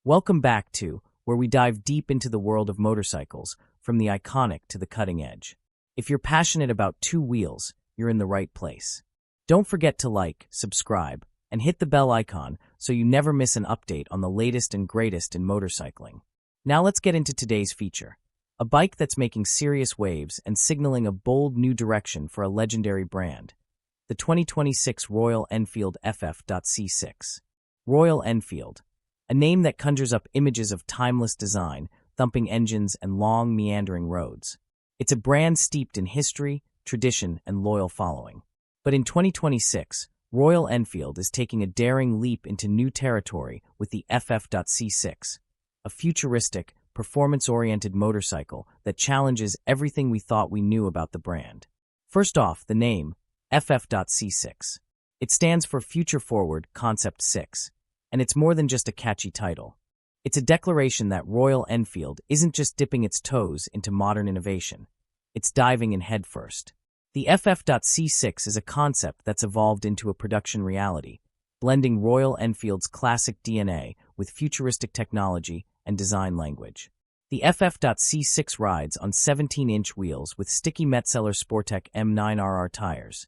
Welcome back to where we dive deep into the world of motorcycles, from the iconic to the cutting edge. If you're passionate about two wheels, you're in the right place. Don't forget to like, subscribe, and hit the bell icon so you never miss an update on the latest and greatest in motorcycling. Now let's get into today's feature. A bike that's making serious waves and signaling a bold new direction for a legendary brand. The 2026 Royal Enfield FF.C6. Royal Enfield. A name that conjures up images of timeless design, thumping engines, and long, meandering roads. It's a brand steeped in history, tradition, and loyal following. But in 2026, Royal Enfield is taking a daring leap into new territory with the FF.C6, a futuristic, performance-oriented motorcycle that challenges everything we thought we knew about the brand. First off, the name, FF.C6. It stands for Future Forward Concept 6. And it's more than just a catchy title. It's a declaration that Royal Enfield isn't just dipping its toes into modern innovation. It's diving in headfirst. The FF.C6 is a concept that's evolved into a production reality, blending Royal Enfield's classic DNA with futuristic technology and design language. The FF.C6 rides on 17-inch wheels with sticky Metzeler Sportec M9RR tires,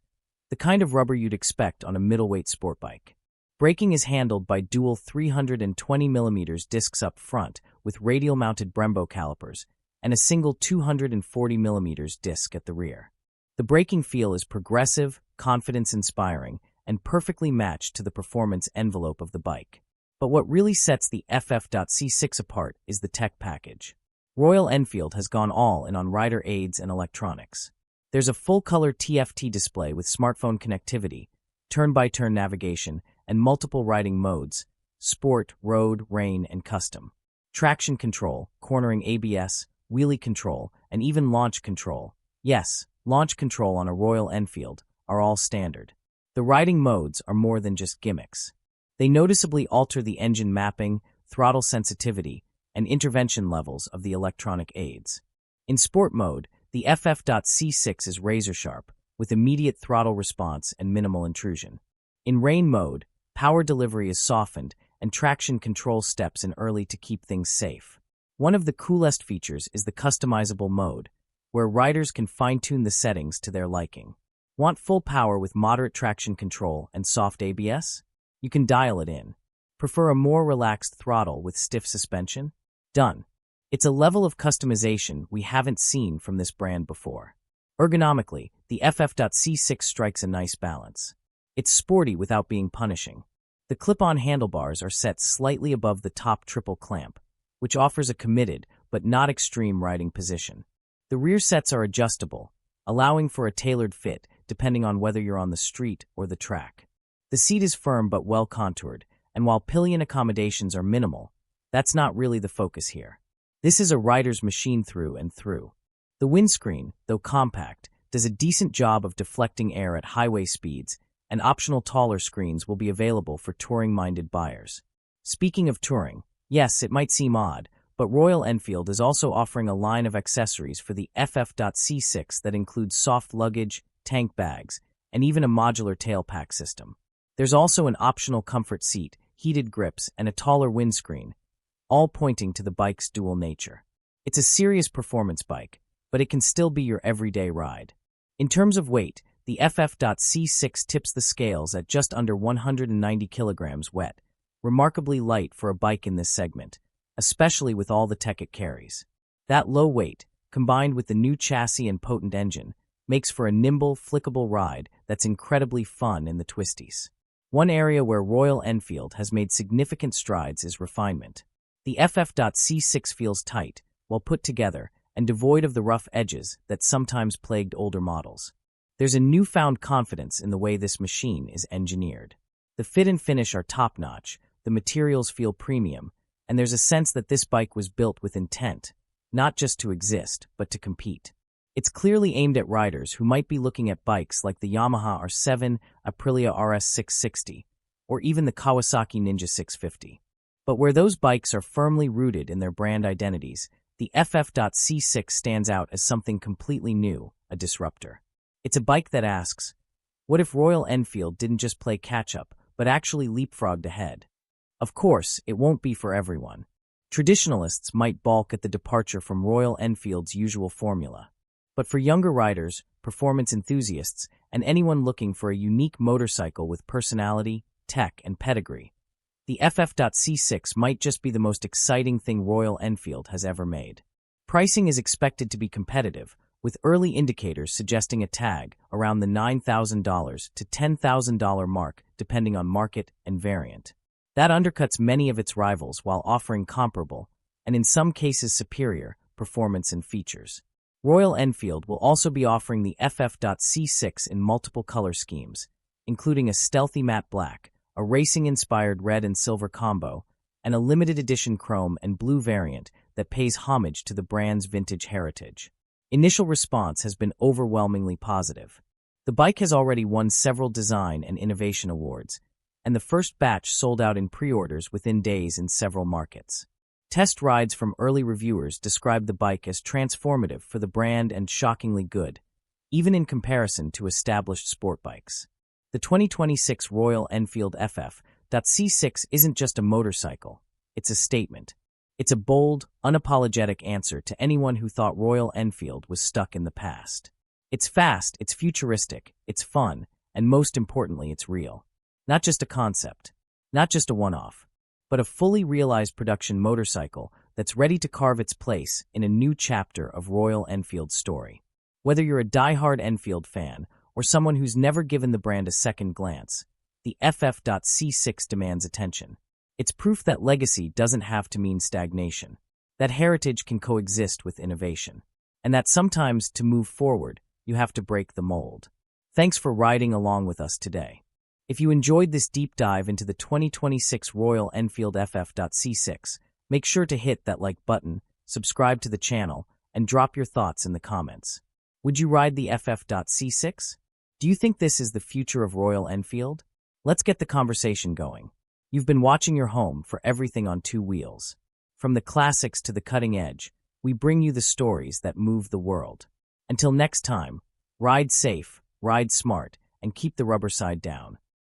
the kind of rubber you'd expect on a middleweight sport bike. Braking is handled by dual 320mm discs up front with radial-mounted Brembo calipers and a single 240mm disc at the rear. The braking feel is progressive, confidence-inspiring, and perfectly matched to the performance envelope of the bike. But what really sets the FF.C6 apart is the tech package. Royal Enfield has gone all in on rider aids and electronics. There's a full-color TFT display with smartphone connectivity, turn-by-turn navigation, and multiple riding modes: sport, road, rain, and custom. Traction control, cornering ABS, wheelie control, and even launch control. Yes, launch control on a Royal Enfield are all standard. The riding modes are more than just gimmicks. They noticeably alter the engine mapping, throttle sensitivity, and intervention levels of the electronic aids. In sport mode, the FF.C6 is razor-sharp, with immediate throttle response and minimal intrusion. In rain mode, power delivery is softened, and traction control steps in early to keep things safe. One of the coolest features is the customizable mode, where riders can fine-tune the settings to their liking. Want full power with moderate traction control and soft ABS? You can dial it in. Prefer a more relaxed throttle with stiff suspension? Done. It's a level of customization we haven't seen from this brand before. Ergonomically, the FF.C6 strikes a nice balance. It's sporty without being punishing. The clip-on handlebars are set slightly above the top triple clamp, which offers a committed but not extreme riding position. The rear sets are adjustable, allowing for a tailored fit depending on whether you're on the street or the track. The seat is firm but well contoured, and while pillion accommodations are minimal, that's not really the focus here. This is a rider's machine through and through. The windscreen, though compact, does a decent job of deflecting air at highway speeds, and optional taller screens will be available for touring-minded buyers. Speaking of touring, yes, it might seem odd, but Royal Enfield is also offering a line of accessories for the FF.C6 that includes soft luggage, tank bags, and even a modular tailpack system. There's also an optional comfort seat, heated grips, and a taller windscreen, all pointing to the bike's dual nature. It's a serious performance bike, but it can still be your everyday ride. In terms of weight, the FF.C6 tips the scales at just under 190 kilograms wet, remarkably light for a bike in this segment, especially with all the tech it carries. That low weight, combined with the new chassis and potent engine, makes for a nimble, flickable ride that's incredibly fun in the twisties. One area where Royal Enfield has made significant strides is refinement. The FF.C6 feels tight, well put together, and devoid of the rough edges that sometimes plagued older models. There's a newfound confidence in the way this machine is engineered. The fit and finish are top-notch, the materials feel premium, and there's a sense that this bike was built with intent, not just to exist, but to compete. It's clearly aimed at riders who might be looking at bikes like the Yamaha R7, Aprilia RS660, or even the Kawasaki Ninja 650. But where those bikes are firmly rooted in their brand identities, the FF.C6 stands out as something completely new, a disruptor. It's a bike that asks, what if Royal Enfield didn't just play catch-up, but actually leapfrogged ahead? Of course, it won't be for everyone. Traditionalists might balk at the departure from Royal Enfield's usual formula. But for younger riders, performance enthusiasts, and anyone looking for a unique motorcycle with personality, tech, and pedigree, the FF.C6 might just be the most exciting thing Royal Enfield has ever made. Pricing is expected to be competitive, with early indicators suggesting a tag around the $9,000 to $10,000 mark depending on market and variant. That undercuts many of its rivals while offering comparable, and in some cases superior, performance and features. Royal Enfield will also be offering the FF.C6 in multiple color schemes, including a stealthy matte black, a racing-inspired red and silver combo, and a limited edition chrome and blue variant that pays homage to the brand's vintage heritage. Initial response has been overwhelmingly positive. The bike has already won several design and innovation awards, and the first batch sold out in pre-orders within days in several markets. Test rides from early reviewers described the bike as transformative for the brand and shockingly good, even in comparison to established sport bikes. The 2026 Royal Enfield FF.C6 isn't just a motorcycle, it's a statement. It's a bold, unapologetic answer to anyone who thought Royal Enfield was stuck in the past. It's fast, it's futuristic, it's fun, and most importantly, it's real. Not just a concept, not just a one-off, but a fully realized production motorcycle that's ready to carve its place in a new chapter of Royal Enfield's story. Whether you're a die-hard Enfield fan or someone who's never given the brand a second glance, the FF.C6 demands attention. It's proof that legacy doesn't have to mean stagnation, that heritage can coexist with innovation, and that sometimes to move forward, you have to break the mold. Thanks for riding along with us today. If you enjoyed this deep dive into the 2026 Royal Enfield FF.C6, make sure to hit that like button, subscribe to the channel, and drop your thoughts in the comments. Would you ride the FF.C6? Do you think this is the future of Royal Enfield? Let's get the conversation going. You've been watching your home for everything on two wheels. From the classics to the cutting edge, we bring you the stories that move the world. Until next time, ride safe, ride smart, and keep the rubber side down.